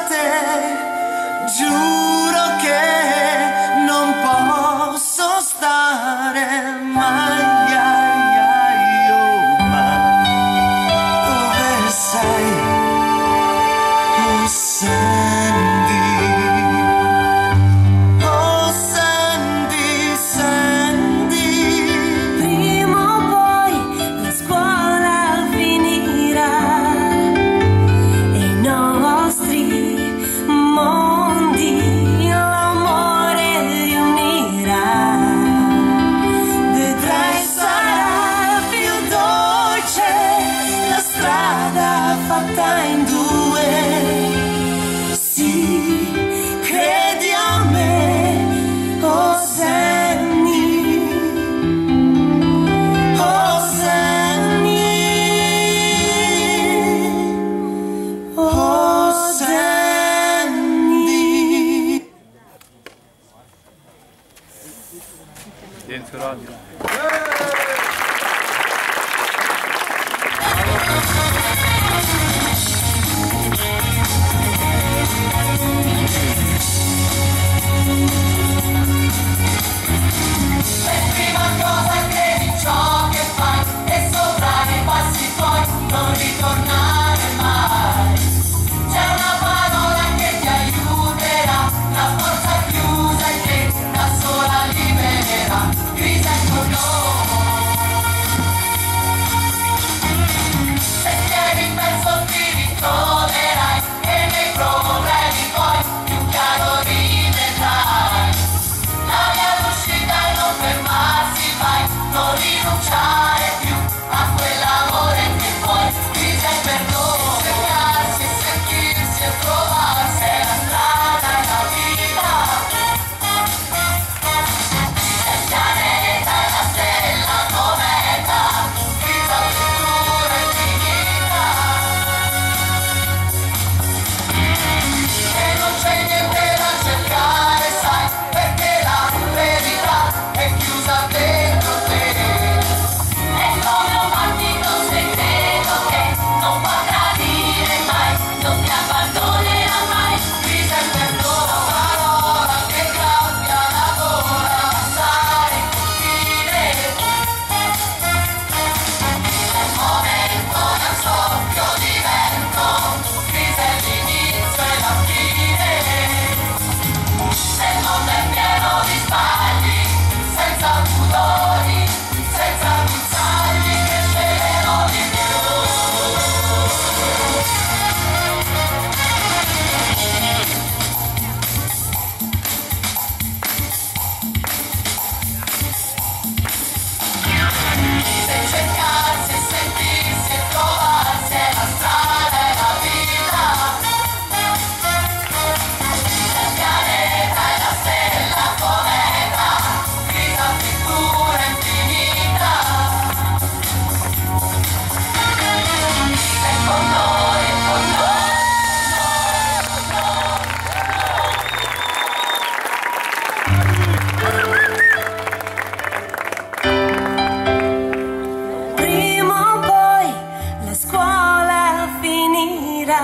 te, giuro che non posso stare mai. Ma dove sei? Oh Sandy, oh Sandy, Sandy. Prima o poi la scuola finirà e i nostri mondi l'amore riunirà. Vedrai sarà più dolce la strada fatta in due. Sì, credi a me, oh Sandy, oh Sandy, oh Sandy. Dentro radio. Prima cosa credi ciò che fai e sopra i passi tuoi non ritornare mai. C'è una parola che ti aiuterà, la forza chiusa in te da sola libererà. Grida il tuo nome. Se tieni perso ti ritroverai e nei problemi tuoi più chiaro rivedrai. La via d'uscita è non fermarsi mai, non rinunciare più a quell'amore che poi dice il perdono. Cercarsi e sentirsi e trovarsi è la strada e la vita. Il pianeta è la stella cometa, vita, cultura e dignità. E non c'è niente da cercare, sai, perché la verità è chiusa dentro te. È come un partito segreto che non potrà dire mai, non ti abbandonerà mai. Grida il perdono, parola che cambia la gola, passare e colpire. Nel momento del soffio di vento, grida l'inizio e la fine. Nel mondo è pieno di sbagli, senza pudori, senza guzzagli che sceglierò di più. Se cercarsi e sentirsi e trovarsi è la strada e la vita. Il pianeta è la stella cometa, grida pittura infinita. E con noi, con noi. Prima o poi la scuola finirà